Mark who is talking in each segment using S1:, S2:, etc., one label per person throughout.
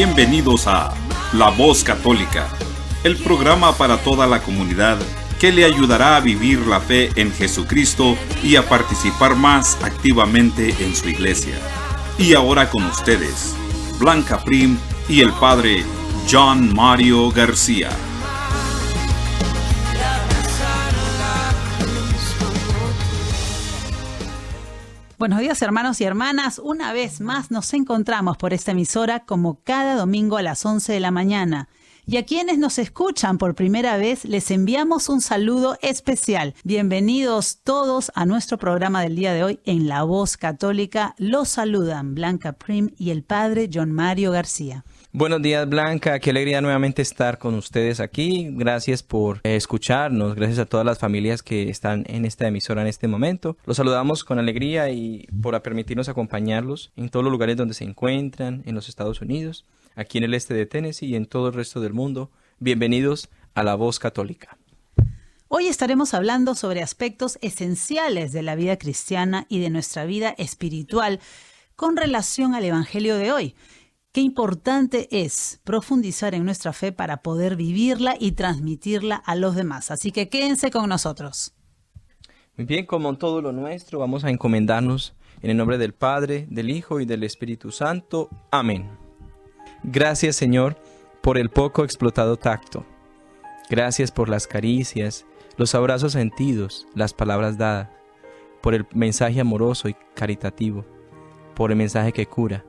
S1: Bienvenidos a La Voz Católica, el programa para toda la comunidad que le ayudará a vivir la fe en Jesucristo y a participar más activamente en su iglesia. Y ahora con ustedes, Blanca Prim y el Padre John Mario García.
S2: Buenos días, hermanos y hermanas. Una vez más nos encontramos por esta emisora como cada domingo a las 11 de la mañana. Y a quienes nos escuchan por primera vez, les enviamos un saludo especial. Bienvenidos todos a nuestro programa del día de hoy en La Voz Católica. Los saludan Blanca Prim y el Padre John Mario García.
S3: Buenos días, Blanca. Qué alegría nuevamente estar con ustedes aquí. Gracias por escucharnos. Gracias a todas las familias que están en esta emisora en este momento. Los saludamos con alegría y por permitirnos acompañarlos en todos los lugares donde se encuentran, en los Estados Unidos, aquí en el este de Tennessee y en todo el resto del mundo. Bienvenidos a La Voz Católica.
S2: Hoy estaremos hablando sobre aspectos esenciales de la vida cristiana y de nuestra vida espiritual con relación al Evangelio de hoy. Qué importante es profundizar en nuestra fe para poder vivirla y transmitirla a los demás. Así que quédense con nosotros.
S3: Muy bien, como en todo lo nuestro, vamos a encomendarnos en el nombre del Padre, del Hijo y del Espíritu Santo. Amén. Gracias, Señor, por el poco explotado tacto. Gracias por las caricias, los abrazos sentidos, las palabras dadas, por el mensaje amoroso y caritativo, por el mensaje que cura.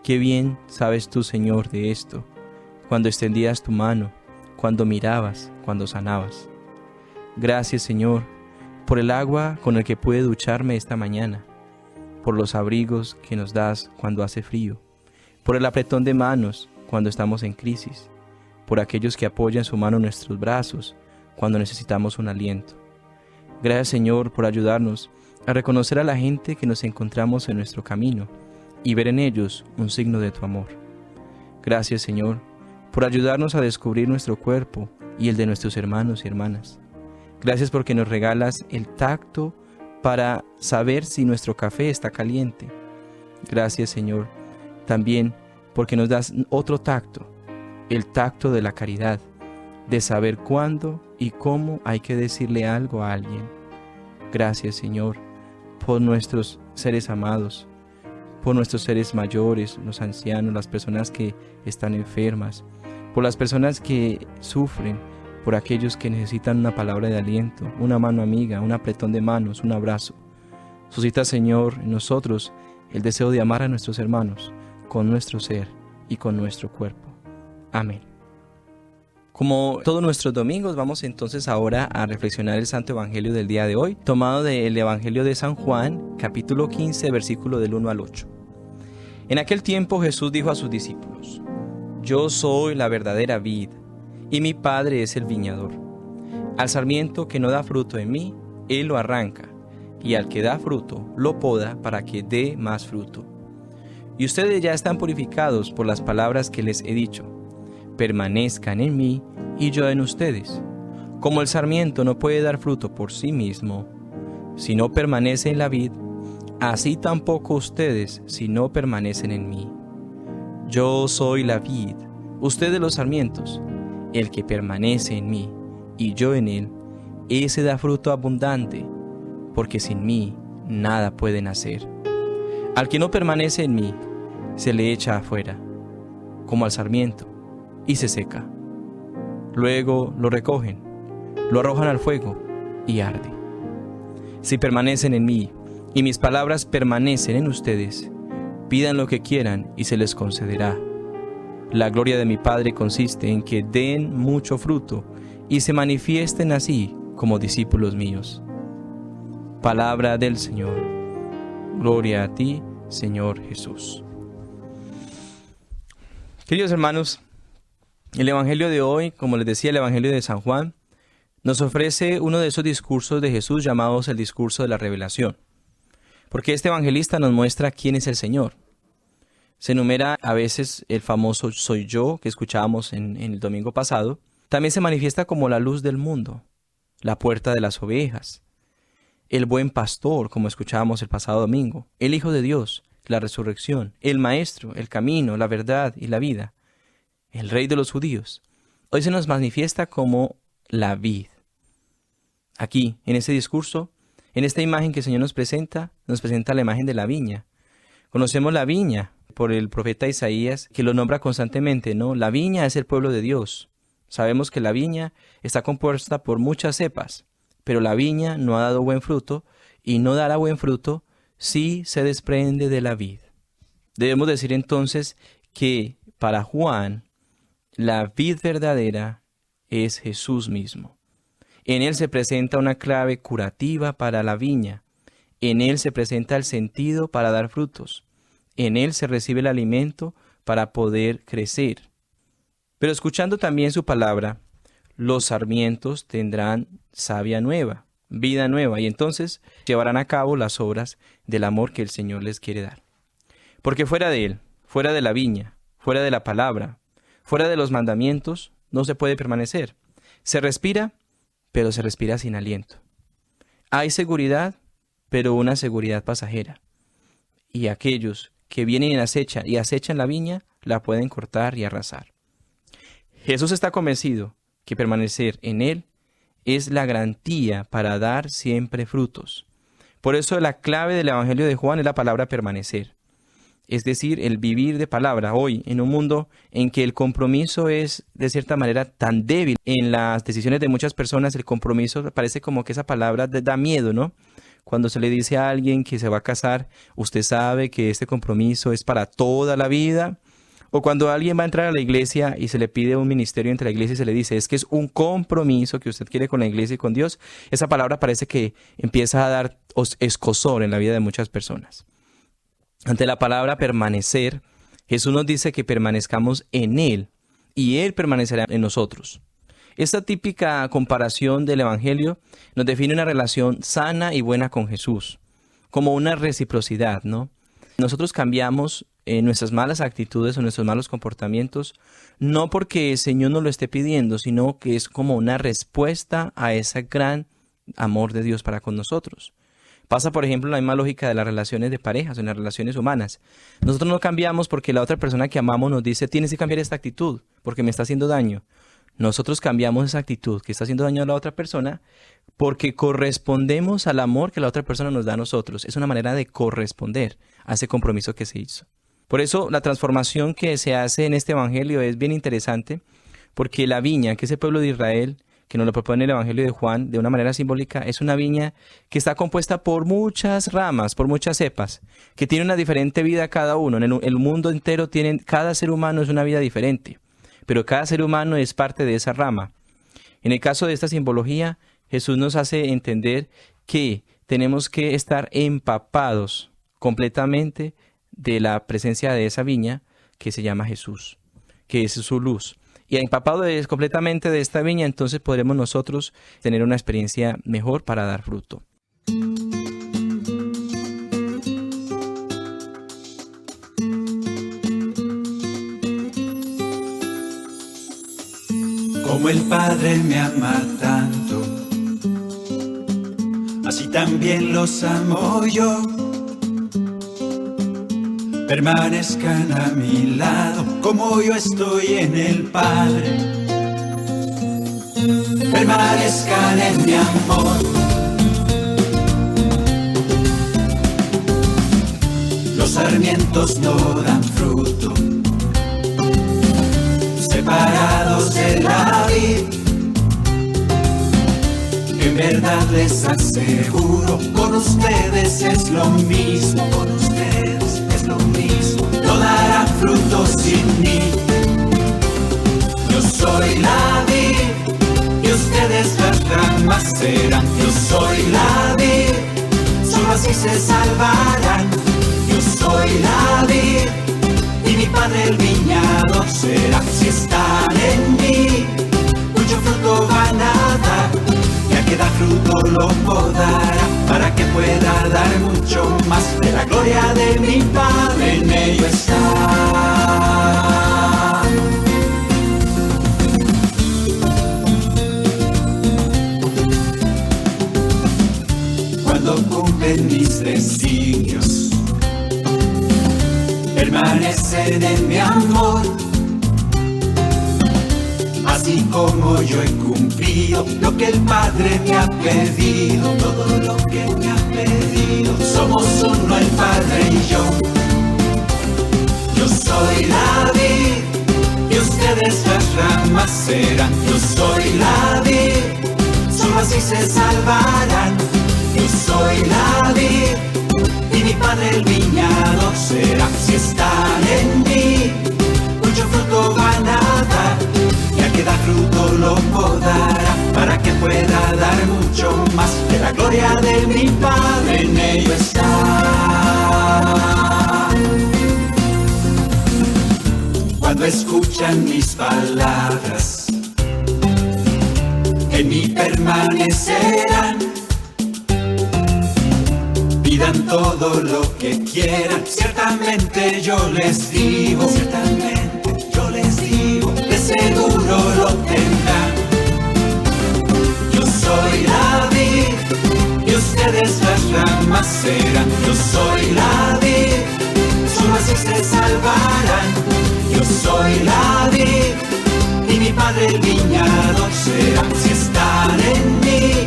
S3: Qué bien sabes tú, Señor, de esto, cuando extendías tu mano, cuando mirabas, cuando sanabas. Gracias, Señor, por el agua con el que pude ducharme esta mañana, por los abrigos que nos das cuando hace frío, por el apretón de manos cuando estamos en crisis, por aquellos que apoyan su mano en nuestros brazos cuando necesitamos un aliento. Gracias, Señor, por ayudarnos a reconocer a la gente que nos encontramos en nuestro camino y ver en ellos un signo de tu amor. Gracias, Señor, por ayudarnos a descubrir nuestro cuerpo y el de nuestros hermanos y hermanas. Gracias porque nos regalas el tacto para saber si nuestro café está caliente. Gracias, Señor, también porque nos das otro tacto, el tacto de la caridad, de saber cuándo y cómo hay que decirle algo a alguien. Gracias, Señor, por nuestros seres amados, por nuestros seres mayores, los ancianos, las personas que están enfermas, por las personas que sufren, por aquellos que necesitan una palabra de aliento, una mano amiga, un apretón de manos, un abrazo. Suscita, Señor, en nosotros el deseo de amar a nuestros hermanos con nuestro ser y con nuestro cuerpo. Amén. Como todos nuestros domingos, vamos entonces ahora a reflexionar el Santo Evangelio del día de hoy, tomado del Evangelio de San Juan, capítulo 15, versículo del 1 al 8. En aquel tiempo Jesús dijo a sus discípulos: Yo soy la verdadera vid, y mi Padre es el viñador. Al sarmiento que no da fruto en mí, Él lo arranca, y al que da fruto, lo poda para que dé más fruto. Y ustedes ya están purificados por las palabras que les he dicho. Permanezcan en mí y yo en ustedes. Como el sarmiento no puede dar fruto por sí mismo, si no permanece en la vid, así tampoco ustedes si no permanecen en mí. Yo soy la vid, ustedes los sarmientos. El que permanece en mí y yo en él, ese da fruto abundante, porque sin mí nada pueden hacer. Al que no permanece en mí, se le echa afuera, como al sarmiento, y se seca. Luego lo recogen, lo arrojan al fuego y arde. Si permanecen en mí y mis palabras permanecen en ustedes, pidan lo que quieran y se les concederá. La gloria de mi Padre consiste en que den mucho fruto y se manifiesten así como discípulos míos. Palabra del Señor. Gloria a ti, Señor Jesús. Queridos hermanos, el Evangelio de hoy, como les decía, el Evangelio de San Juan, nos ofrece uno de esos discursos de Jesús llamados el discurso de la revelación. Porque este evangelista nos muestra quién es el Señor. Se enumera a veces el famoso soy yo que escuchábamos en el domingo pasado. También se manifiesta como la luz del mundo, la puerta de las ovejas, el buen pastor, como escuchábamos el pasado domingo, el Hijo de Dios, la resurrección, el Maestro, el camino, la verdad y la vida, el Rey de los judíos, hoy se nos manifiesta como la vid. Aquí, en este discurso, en esta imagen que el Señor nos presenta la imagen de la viña. Conocemos la viña por el profeta Isaías, que lo nombra constantemente, ¿no? La viña es el pueblo de Dios. Sabemos que la viña está compuesta por muchas cepas, pero la viña no ha dado buen fruto y no dará buen fruto si se desprende de la vid. Debemos decir entonces que para Juan, la vid verdadera es Jesús mismo. En Él se presenta una clave curativa para la viña. En Él se presenta el sentido para dar frutos. En Él se recibe el alimento para poder crecer. Pero escuchando también su palabra, los sarmientos tendrán savia nueva, vida nueva, y entonces llevarán a cabo las obras del amor que el Señor les quiere dar. Porque fuera de Él, fuera de la viña, fuera de la palabra, fuera de los mandamientos, no se puede permanecer. Se respira, pero se respira sin aliento. Hay seguridad, pero una seguridad pasajera. Y aquellos que vienen y acechan la viña, la pueden cortar y arrasar. Jesús está convencido que permanecer en Él es la garantía para dar siempre frutos. Por eso la clave del Evangelio de Juan es la palabra permanecer. Es decir, el vivir de palabra hoy en un mundo en que el compromiso es de cierta manera tan débil. En las decisiones de muchas personas el compromiso parece como que esa palabra da miedo, ¿no? Cuando se le dice a alguien que se va a casar, usted sabe que este compromiso es para toda la vida. O cuando alguien va a entrar a la iglesia y se le pide un ministerio entre la iglesia y se le dice, es que es un compromiso que usted quiere con la iglesia y con Dios, esa palabra parece que empieza a dar escozor en la vida de muchas personas. Ante la palabra permanecer, Jesús nos dice que permanezcamos en Él y Él permanecerá en nosotros. Esta típica comparación del Evangelio nos define una relación sana y buena con Jesús, como una reciprocidad, ¿no? Nosotros cambiamos nuestras malas actitudes o nuestros malos comportamientos, no porque el Señor nos lo esté pidiendo, sino que es como una respuesta a ese gran amor de Dios para con nosotros. Pasa, por ejemplo, la misma lógica de las relaciones de parejas o en las relaciones humanas. Nosotros no cambiamos porque la otra persona que amamos nos dice, tienes que cambiar esta actitud porque me está haciendo daño. Nosotros cambiamos esa actitud que está haciendo daño a la otra persona porque correspondemos al amor que la otra persona nos da a nosotros. Es una manera de corresponder a ese compromiso que se hizo. Por eso la transformación que se hace en este evangelio es bien interesante, porque la viña, que es el pueblo de Israel, que nos lo propone el evangelio de Juan de una manera simbólica, es una viña que está compuesta por muchas ramas, por muchas cepas, que tiene una diferente vida cada uno. En el mundo entero cada ser humano es una vida diferente, pero cada ser humano es parte de esa rama. En el caso de esta simbología, Jesús nos hace entender que tenemos que estar empapados completamente de la presencia de esa viña que se llama Jesús, que es su luz. Y empapado completamente de esta viña, entonces podremos nosotros tener una experiencia mejor para dar fruto.
S4: Como el Padre me ama tanto, así también los amo yo. Permanezcan a mi lado, como yo estoy en el Padre. Permanezcan en mi amor. Los sarmientos no dan fruto, separados de la vid. En verdad les aseguro, con ustedes es lo mismo, con ustedes es lo mismo, no darán fruto sin mí. Yo soy la vid y ustedes las ramas serán. Yo soy la vid, solo así se salvarán. Yo soy la vid y mi Padre el viñador será. Si están en mí, mucho fruto van a dar. Ya que da fruto lo podará, para que pueda dar mucho más. De la gloria de mi Padre en ello está. Cuando cumplen mis designios, permanecen en mi amor. Así como yo he cumplido lo que el Padre me ha pedido, todo lo que me ha pedido. Somos uno el Padre y yo. Yo soy la vid y ustedes las ramas serán. Yo soy la vid, solo así se salvarán. Yo soy la vid y mi Padre el viñador será. Si están en mí, mucho fruto van a dar, y al que da fruto lo podará, para que pueda dar mucho más. De la gloria de mi Padre en ello está. Cuando escuchan mis palabras, en mí permanecerán. Pidan todo lo que quieran, ciertamente yo les digo, de seguro lo tendrán. Yo soy la vid y ustedes las ramas serán. Yo soy la vid, solo así se salvarán. Yo soy la vid y mi Padre el viñador será. Si están en mí,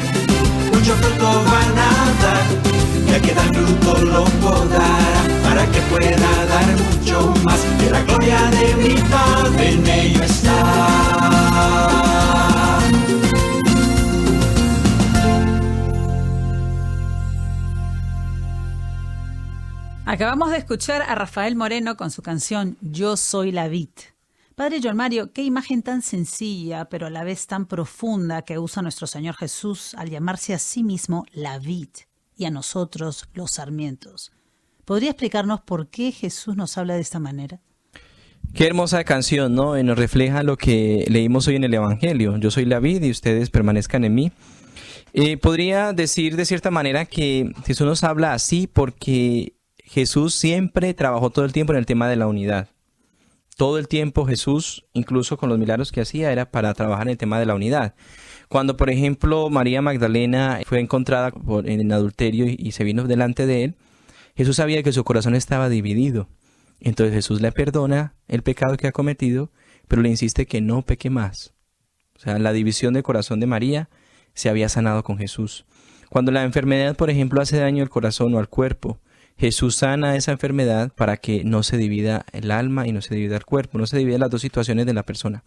S4: mucho fruto van a dar, y al que da fruto lo podará, para que pueda dar mucho más. De la gloria de mi Padre en ello está.
S2: Acabamos de escuchar a Rafael Moreno con su canción Yo soy la vid. Padre John Mario, qué imagen tan sencilla, pero a la vez tan profunda que usa nuestro Señor Jesús al llamarse a sí mismo la vid y a nosotros los sarmientos. ¿Podría explicarnos por qué Jesús nos habla de esta manera?
S3: Qué hermosa canción, ¿no? Nos refleja lo que leímos hoy en el Evangelio. Yo soy la vid y ustedes permanezcan en mí. Podría decir de cierta manera que Jesús nos habla así porque Jesús siempre trabajó todo el tiempo en el tema de la unidad. Todo el tiempo Jesús, incluso con los milagros que hacía, era para trabajar en el tema de la unidad. Cuando, por ejemplo, María Magdalena fue encontrada en adulterio y se vino delante de él, Jesús sabía que su corazón estaba dividido. Entonces Jesús le perdona el pecado que ha cometido, pero le insiste que no peque más. O sea, la división del corazón de María se había sanado con Jesús. Cuando la enfermedad, por ejemplo, hace daño al corazón o al cuerpo, Jesús sana esa enfermedad para que no se divida el alma y no se divida el cuerpo, no se dividan las dos situaciones de la persona.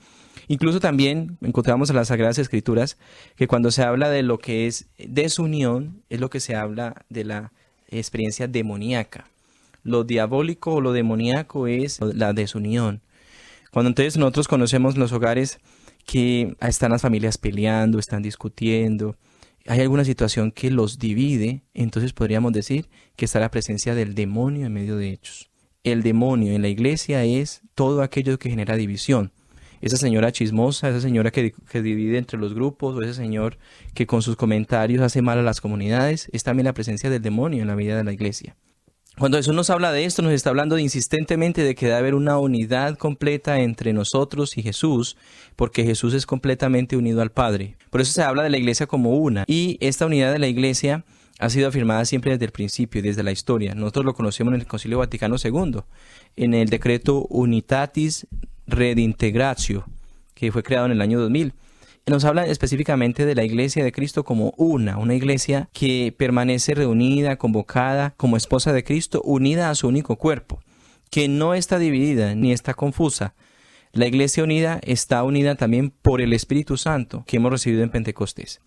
S3: Incluso también encontramos en las Sagradas Escrituras que cuando se habla de lo que es desunión, es lo que se habla de la experiencia demoníaca. Lo diabólico o lo demoníaco es la desunión. Cuando entonces nosotros conocemos los hogares que están las familias peleando, están discutiendo, hay alguna situación que los divide, entonces podríamos decir que está la presencia del demonio en medio de ellos. El demonio en la iglesia es todo aquello que genera división. Esa señora chismosa, esa señora que divide entre los grupos, o ese señor que con sus comentarios hace mal a las comunidades, es también la presencia del demonio en la vida de la iglesia. Cuando Jesús nos habla de esto, nos está hablando insistentemente de que debe haber una unidad completa entre nosotros y Jesús, porque Jesús es completamente unido al Padre. Por eso se habla de la iglesia como una. Y esta unidad de la iglesia ha sido afirmada siempre desde el principio y desde la historia. Nosotros lo conocemos en el Concilio Vaticano II, en el decreto Unitatis Redintegratio, que fue creado en el año 2000. Nos habla específicamente de la iglesia de Cristo como una iglesia que permanece reunida, convocada como esposa de Cristo, unida a su único cuerpo, que no está dividida ni está confusa. La iglesia unida está unida también por el Espíritu Santo que hemos recibido en Pentecostés.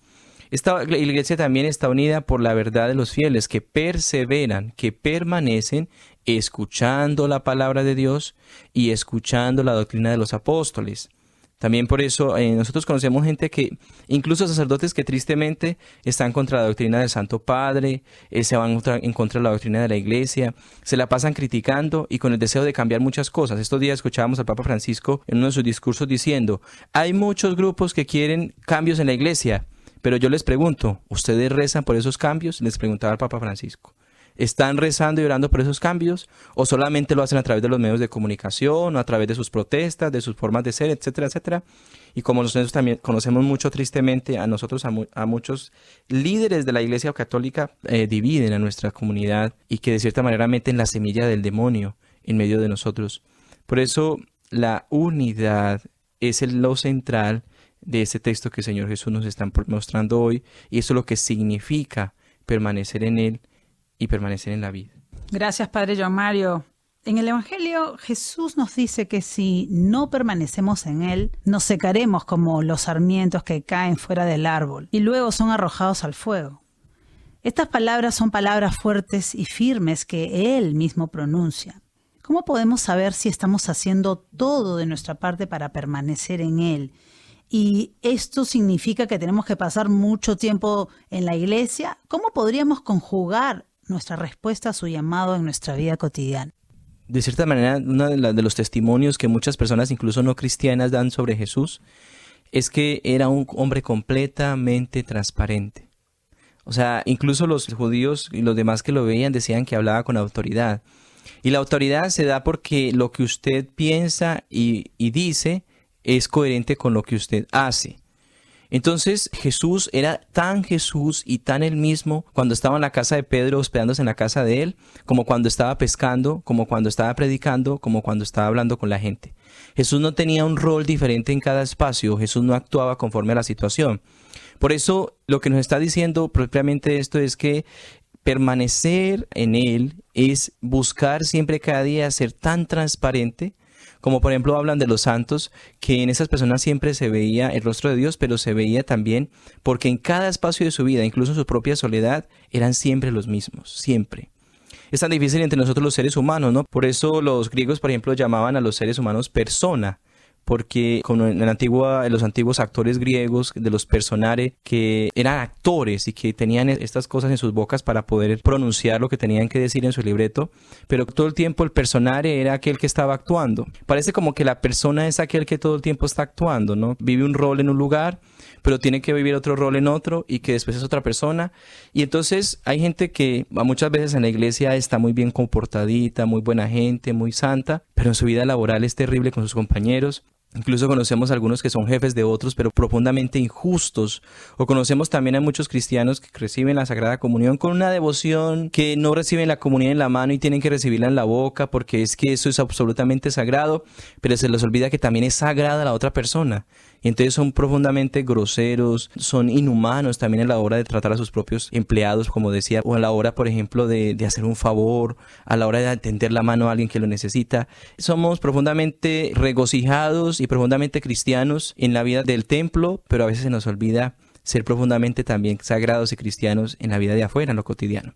S3: Esta iglesia también está unida por la verdad de los fieles que perseveran, que permanecen escuchando la palabra de Dios y escuchando la doctrina de los apóstoles. También por eso nosotros conocemos gente que, incluso sacerdotes que tristemente están contra la doctrina del Santo Padre, se van en contra de la doctrina de la Iglesia, se la pasan criticando y con el deseo de cambiar muchas cosas. Estos días escuchábamos al Papa Francisco en uno de sus discursos diciendo, hay muchos grupos que quieren cambios en la Iglesia, pero yo les pregunto, ¿ustedes rezan por esos cambios? Les preguntaba el Papa Francisco. ¿Están rezando y orando por esos cambios? ¿O solamente lo hacen a través de los medios de comunicación, o a través de sus protestas, de sus formas de ser, etcétera, etcétera? Y como nosotros también conocemos mucho tristemente a muchos líderes de la Iglesia Católica dividen a nuestra comunidad y que de cierta manera meten la semilla del demonio en medio de nosotros. Por eso la unidad es lo central de este texto que el Señor Jesús nos está mostrando hoy, y eso es lo que significa permanecer en Él y permanecer en la vida.
S2: Gracias, Padre John Mario. En el Evangelio, Jesús nos dice que si no permanecemos en Él, nos secaremos como los sarmientos que caen fuera del árbol y luego son arrojados al fuego. Estas palabras son palabras fuertes y firmes que Él mismo pronuncia. ¿Cómo podemos saber si estamos haciendo todo de nuestra parte para permanecer en Él? Y esto significa que tenemos que pasar mucho tiempo en la iglesia. ¿Cómo podríamos conjugar nuestra respuesta a su llamado en nuestra vida cotidiana?
S3: De cierta manera, uno de los testimonios que muchas personas, incluso no cristianas, dan sobre Jesús, es que era un hombre completamente transparente. O sea, incluso los judíos y los demás que lo veían decían que hablaba con autoridad. Y la autoridad se da porque lo que usted piensa y dice es coherente con lo que usted hace. Entonces Jesús era tan Jesús y tan él mismo cuando estaba en la casa de Pedro, hospedándose en la casa de él, como cuando estaba pescando, como cuando estaba predicando, como cuando estaba hablando con la gente. Jesús no tenía un rol diferente en cada espacio, Jesús no actuaba conforme a la situación. Por eso lo que nos está diciendo propiamente esto es que permanecer en Él es buscar siempre cada día ser tan transparente, como por ejemplo hablan de los santos, que en esas personas siempre se veía el rostro de Dios, pero se veía también porque en cada espacio de su vida, incluso en su propia soledad, eran siempre los mismos, siempre. Es tan difícil entre nosotros los seres humanos, ¿no? Por eso los griegos, por ejemplo, llamaban a los seres humanos persona, porque como en los antiguos actores griegos, de los personare, que eran actores y que tenían estas cosas en sus bocas para poder pronunciar lo que tenían que decir en su libreto, pero todo el tiempo el personare era aquel que estaba actuando. Parece como que la persona es aquel que todo el tiempo está actuando, ¿no? Vive un rol en un lugar, pero tiene que vivir otro rol en otro y que después es otra persona. Y entonces hay gente que muchas veces en la iglesia está muy bien comportadita, muy buena gente, muy santa, pero en su vida laboral es terrible con sus compañeros. Incluso conocemos a algunos que son jefes de otros, pero profundamente injustos. O conocemos también a muchos cristianos que reciben la Sagrada Comunión con una devoción que no reciben la comunión en la mano y tienen que recibirla en la boca porque es que eso es absolutamente sagrado, pero se les olvida que también es sagrada la otra persona. Y entonces son profundamente groseros, son inhumanos también a la hora de tratar a sus propios empleados, como decía, o a la hora, por ejemplo, de hacer un favor, a la hora de tender la mano a alguien que lo necesita. Somos profundamente regocijados y profundamente cristianos en la vida del templo, pero a veces se nos olvida ser profundamente también sagrados y cristianos en la vida de afuera, en lo cotidiano.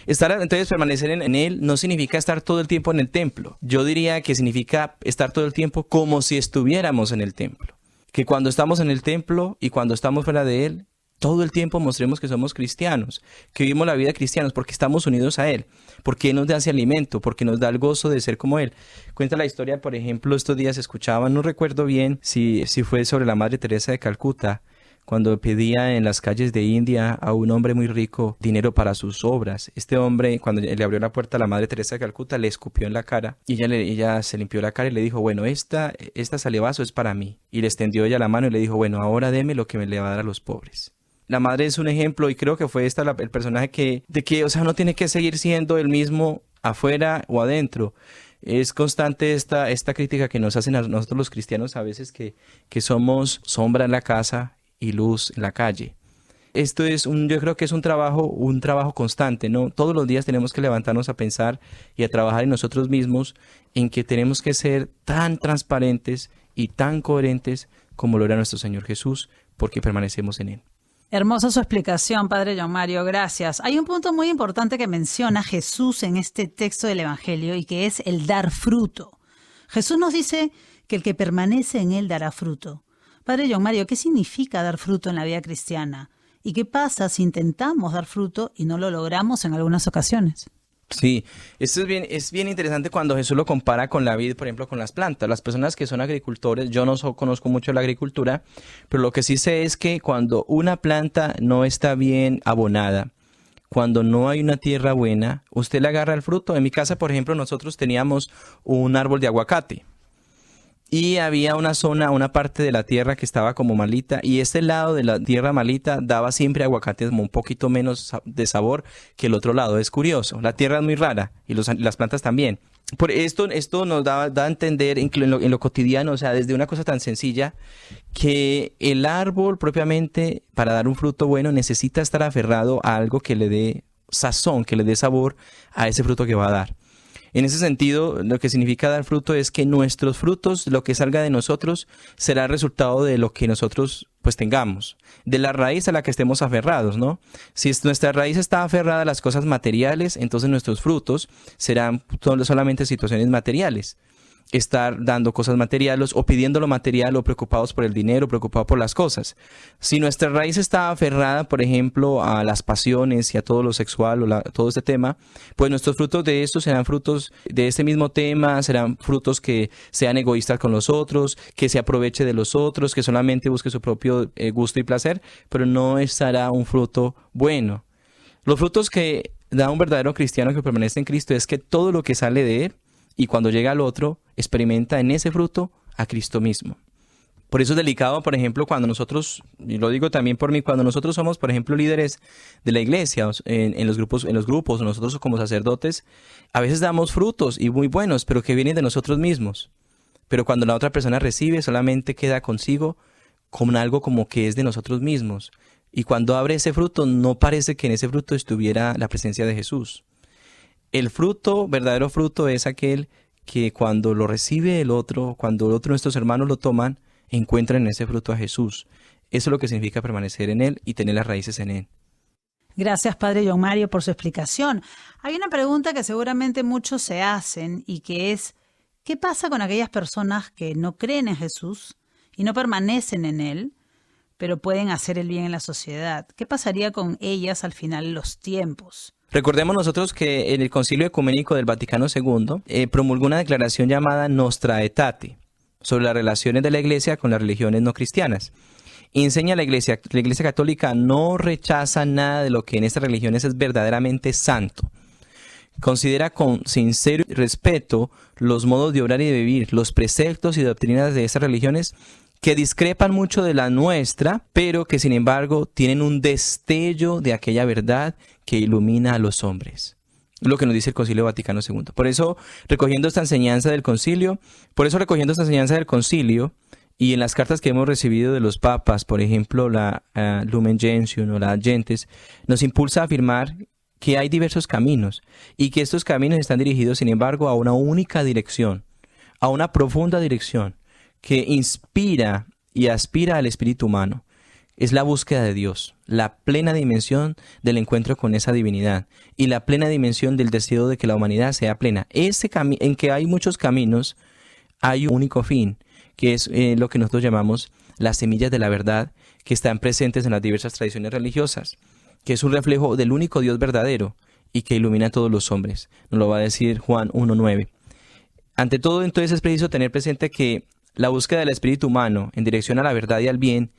S3: Entonces, permanecer en Él no significa estar todo el tiempo en el templo. Yo diría que significa estar todo el tiempo como si estuviéramos en el templo. Que cuando estamos en el templo y cuando estamos fuera de Él, todo el tiempo mostremos que somos cristianos, que vivimos la vida de cristianos porque estamos unidos a Él, porque Él nos da ese alimento, porque nos da el gozo de ser como Él. Cuenta la historia, por ejemplo, estos días escuchaban, no recuerdo bien si fue sobre la Madre Teresa de Calcuta, cuando pedía en las calles de India a un hombre muy rico dinero para sus obras. Este hombre, cuando le abrió la puerta a la Madre Teresa de Calcuta, le escupió en la cara y ella se limpió la cara y le dijo, bueno, esta salivazo es para mí. Y le extendió ella la mano y le dijo, bueno, ahora deme lo que me le va a dar a los pobres. La madre es un ejemplo y creo que fue el personaje de que, o sea, no tiene que seguir siendo el mismo afuera o adentro. Es constante esta crítica que nos hacen a nosotros los cristianos a veces que somos sombra en la casa y luz en la calle. Esto yo creo que es un trabajo constante, ¿no? Todos los días tenemos que levantarnos a pensar y a trabajar en nosotros mismos en que tenemos que ser tan transparentes y tan coherentes como lo era nuestro Señor Jesús, porque permanecemos en Él.
S2: Hermosa su explicación, Padre John Mario, gracias. Hay un punto muy importante que menciona Jesús en este texto del Evangelio y que es el dar fruto. Jesús nos dice que el que permanece en Él dará fruto. Padre John Mario, ¿qué significa dar fruto en la vida cristiana? ¿Y qué pasa si intentamos dar fruto y no lo logramos en algunas ocasiones?
S3: Sí, esto es bien interesante cuando Jesús lo compara con la vida, por ejemplo, con las plantas. Las personas que son agricultores, yo no conozco mucho la agricultura, pero lo que sí sé es que cuando una planta no está bien abonada, cuando no hay una tierra buena, usted le agarra el fruto. En mi casa, por ejemplo, nosotros teníamos un árbol de aguacate. Y había una parte de la tierra que estaba como malita, y este lado de la tierra malita daba siempre aguacate como un poquito menos de sabor que el otro lado. Es curioso, la tierra es muy rara y las plantas también. Por esto nos da a entender en lo cotidiano, o sea, desde una cosa tan sencilla, que el árbol propiamente, para dar un fruto bueno, necesita estar aferrado a algo que le dé sazón, que le dé sabor a ese fruto que va a dar. En ese sentido, lo que significa dar fruto es que nuestros frutos, lo que salga de nosotros, será el resultado de lo que nosotros pues tengamos, de la raíz a la que estemos aferrados, ¿no? Si nuestra raíz está aferrada a las cosas materiales, entonces nuestros frutos serán solamente situaciones materiales. Estar dando cosas materiales o pidiendo lo material o preocupados por el dinero, preocupados por las cosas. Si nuestra raíz está aferrada, por ejemplo, a las pasiones y a todo lo sexual o todo este tema, pues nuestros frutos de esto serán frutos de este mismo tema, serán frutos que sean egoístas con los otros, que se aproveche de los otros, que solamente busque su propio gusto y placer, pero no estará un fruto bueno. Los frutos que da un verdadero cristiano que permanece en Cristo es que todo lo que sale de él, y cuando llega al otro, experimenta en ese fruto a Cristo mismo. Por eso es delicado, por ejemplo, cuando nosotros, y lo digo también por mí, cuando nosotros somos, por ejemplo, líderes de la iglesia, en los grupos, nosotros como sacerdotes, a veces damos frutos y muy buenos, pero que vienen de nosotros mismos. Pero cuando la otra persona recibe, solamente queda consigo con algo como que es de nosotros mismos. Y cuando abre ese fruto, no parece que en ese fruto estuviera la presencia de Jesús. El fruto, verdadero fruto, es aquel que cuando lo recibe el otro, cuando el otro de nuestros hermanos lo toman, encuentran en ese fruto a Jesús. Eso es lo que significa permanecer en Él y tener las raíces en Él.
S2: Gracias, Padre John Mario, por su explicación. Hay una pregunta que seguramente muchos se hacen y que es, ¿qué pasa con aquellas personas que no creen en Jesús y no permanecen en Él, pero pueden hacer el bien en la sociedad? ¿Qué pasaría con ellas al final de los tiempos?
S3: Recordemos nosotros que en el Concilio Ecuménico del Vaticano II promulgó una declaración llamada Nostra Aetate sobre las relaciones de la Iglesia con las religiones no cristianas. Y enseña la Iglesia Católica no rechaza nada de lo que en estas religiones es verdaderamente santo. Considera con sincero respeto los modos de obrar y de vivir, los preceptos y doctrinas de estas religiones que discrepan mucho de la nuestra, pero que sin embargo tienen un destello de aquella verdad que ilumina a los hombres. Lo que nos dice el Concilio Vaticano II. Por eso, recogiendo esta enseñanza del concilio, y en las cartas que hemos recibido de los papas, por ejemplo, la Lumen Gentium o la Gentes, nos impulsa a afirmar que hay diversos caminos y que estos caminos están dirigidos, sin embargo, a una única dirección, a una profunda dirección que inspira y aspira al espíritu humano. Es la búsqueda de Dios, la plena dimensión del encuentro con esa divinidad y la plena dimensión del deseo de que la humanidad sea plena. En que hay muchos caminos, hay un único fin, que es lo que nosotros llamamos las semillas de la verdad, que están presentes en las diversas tradiciones religiosas, que es un reflejo del único Dios verdadero y que ilumina a todos los hombres. Nos lo va a decir Juan 1:9. Ante todo, entonces, es preciso tener presente que la búsqueda del espíritu humano en dirección a la verdad y al bien,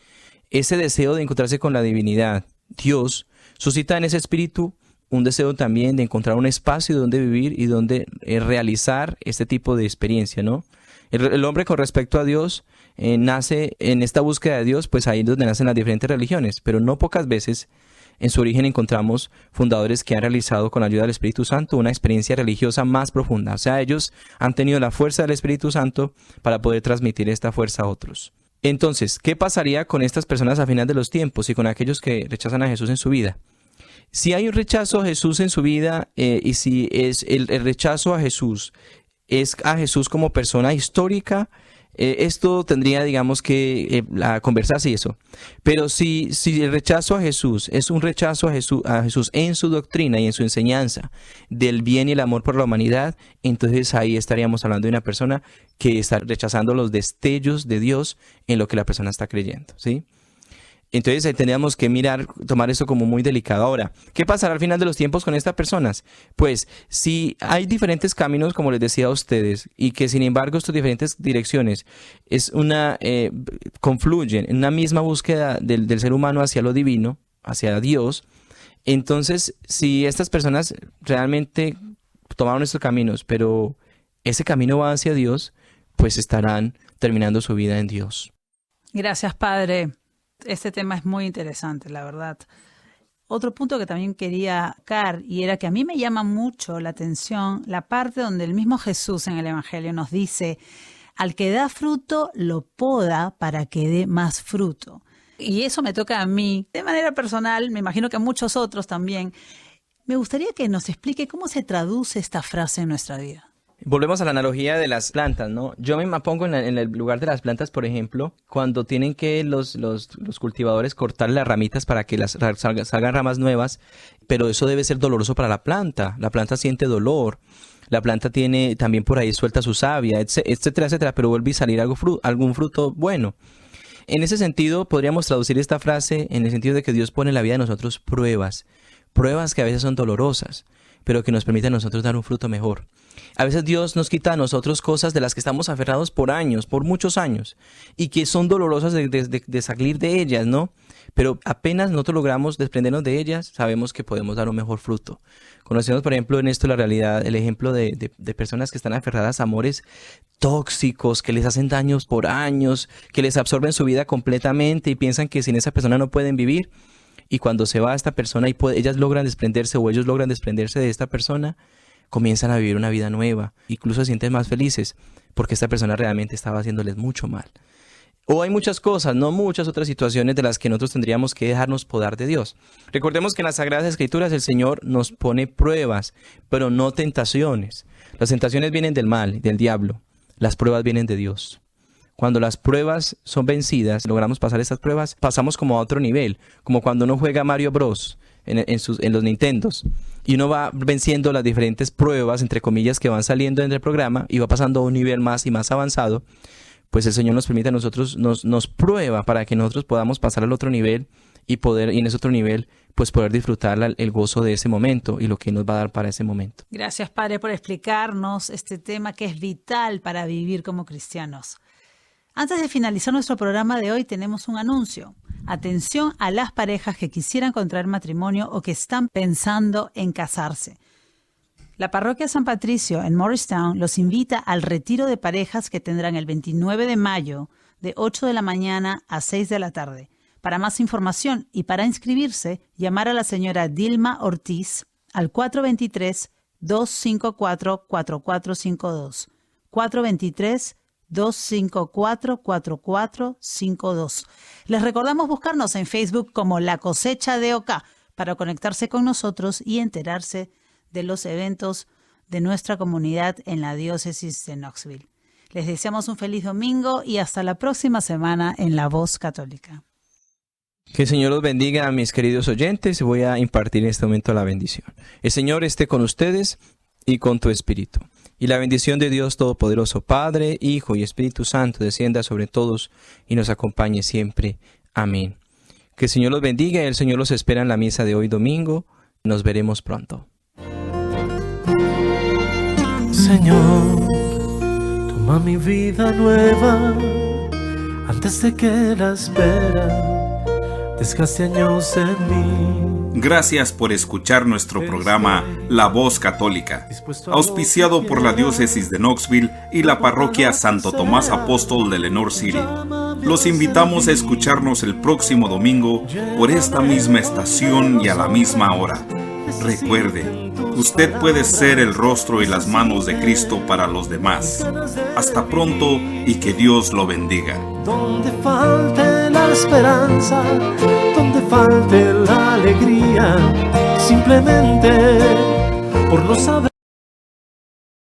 S3: ese deseo de encontrarse con la divinidad, Dios, suscita en ese espíritu un deseo también de encontrar un espacio donde vivir y donde realizar este tipo de experiencia, ¿no? El hombre con respecto a Dios nace en esta búsqueda de Dios, pues ahí es donde nacen las diferentes religiones, pero no pocas veces en su origen encontramos fundadores que han realizado con la ayuda del Espíritu Santo una experiencia religiosa más profunda. O sea, ellos han tenido la fuerza del Espíritu Santo para poder transmitir esta fuerza a otros. Entonces, ¿qué pasaría con estas personas a final de los tiempos y con aquellos que rechazan a Jesús en su vida? Si hay un rechazo a Jesús en su vida y si es el rechazo a Jesús es a Jesús como persona histórica, esto tendría, digamos, que conversarse y eso. Pero si el rechazo a Jesús es un rechazo a Jesús en su doctrina y en su enseñanza del bien y el amor por la humanidad, entonces ahí estaríamos hablando de una persona que está rechazando los destellos de Dios en lo que la persona está creyendo, ¿sí? Entonces tendríamos que tomar esto como muy delicado. Ahora, ¿qué pasará al final de los tiempos con estas personas? Pues si hay diferentes caminos, como les decía a ustedes, y que sin embargo estas diferentes direcciones confluyen en una misma búsqueda del ser humano hacia lo divino, hacia Dios, entonces si estas personas realmente tomaron estos caminos, pero ese camino va hacia Dios, pues estarán terminando su vida en Dios.
S2: Gracias, Padre. Este tema es muy interesante, la verdad. otro punto que también quería tocar, y era que a mí me llama mucho la atención la parte donde el mismo Jesús en el Evangelio nos dice: al que da fruto, lo poda para que dé más fruto. Y eso me toca a mí de manera personal, me imagino que a muchos otros también. Me gustaría que nos explique cómo se traduce esta frase en nuestra vida.
S3: Volvemos a la analogía de las plantas, ¿no? Yo me pongo en el lugar de las plantas, por ejemplo, cuando tienen que los cultivadores cortar las ramitas para que salgan ramas nuevas, pero eso debe ser doloroso para la planta. La planta siente dolor, la planta tiene también por ahí suelta su savia, etcétera, etcétera, pero vuelve a salir algún fruto bueno. En ese sentido, podríamos traducir esta frase en el sentido de que Dios pone en la vida de nosotros pruebas que a veces son dolorosas, pero que nos permiten a nosotros dar un fruto mejor. A veces Dios nos quita a nosotros cosas de las que estamos aferrados por años, por muchos años, y que son dolorosas de salir de ellas, ¿no? Pero apenas nosotros logramos desprendernos de ellas, sabemos que podemos dar un mejor fruto. Conocemos, por ejemplo, en esto la realidad, el ejemplo de personas que están aferradas a amores tóxicos, que les hacen daños por años, que les absorben su vida completamente y piensan que sin esa persona no pueden vivir. Y cuando se va esta persona y ellas logran desprenderse o ellos logran desprenderse de esta persona, comienzan a vivir una vida nueva. Incluso se sienten más felices porque esta persona realmente estaba haciéndoles mucho mal. O hay muchas cosas, no muchas otras situaciones de las que nosotros tendríamos que dejarnos podar de Dios. Recordemos que en las Sagradas Escrituras el Señor nos pone pruebas, pero no tentaciones. Las tentaciones vienen del mal, del diablo. Las pruebas vienen de Dios. Cuando las pruebas son vencidas, logramos pasar estas pruebas, pasamos como a otro nivel, como cuando uno juega Mario Bros. En los Nintendos, y uno va venciendo las diferentes pruebas, entre comillas, que van saliendo en el programa, y va pasando a un nivel más y más avanzado. Pues el Señor nos permite a nosotros, nos prueba para que nosotros podamos pasar al otro nivel y en ese otro nivel, pues poder disfrutar el gozo de ese momento y lo que nos va a dar para ese momento.
S2: Gracias, Padre, por explicarnos este tema que es vital para vivir como cristianos. Antes de finalizar nuestro programa de hoy, tenemos un anuncio. Atención a las parejas que quisieran contraer matrimonio o que están pensando en casarse. La Parroquia San Patricio en Morristown los invita al retiro de parejas que tendrán el 29 de mayo de 8 de la mañana a 6 de la tarde. Para más información y para inscribirse, llamar a la señora Dilma Ortiz al 423-254-4452. 423-254-4452. Les recordamos buscarnos en Facebook como La Cosecha de Oca para conectarse con nosotros y enterarse de los eventos de nuestra comunidad en la diócesis de Knoxville. Les deseamos un feliz domingo y hasta la próxima semana en La Voz Católica.
S3: Que el Señor los bendiga, a mis queridos oyentes. Voy a impartir en este momento la bendición. El Señor esté con ustedes y con tu espíritu. Y la bendición de Dios Todopoderoso, Padre, Hijo y Espíritu Santo, descienda sobre todos y nos acompañe siempre. Amén. Que el Señor los bendiga y el Señor los espera en la misa de hoy domingo. Nos veremos pronto.
S5: Señor, toma mi vida nueva antes de que la espera desgaste años en mí.
S1: Gracias por escuchar nuestro programa La Voz Católica, auspiciado por la Diócesis de Knoxville y la Parroquia Santo Tomás Apóstol de Lenoir City. Los invitamos a escucharnos el próximo domingo por esta misma estación y a la misma hora. Recuerde, usted puede ser el rostro y las manos de Cristo para los demás. Hasta pronto y que Dios lo bendiga.
S5: Donde falte la esperanza, donde falte la alegría, simplemente por no saber.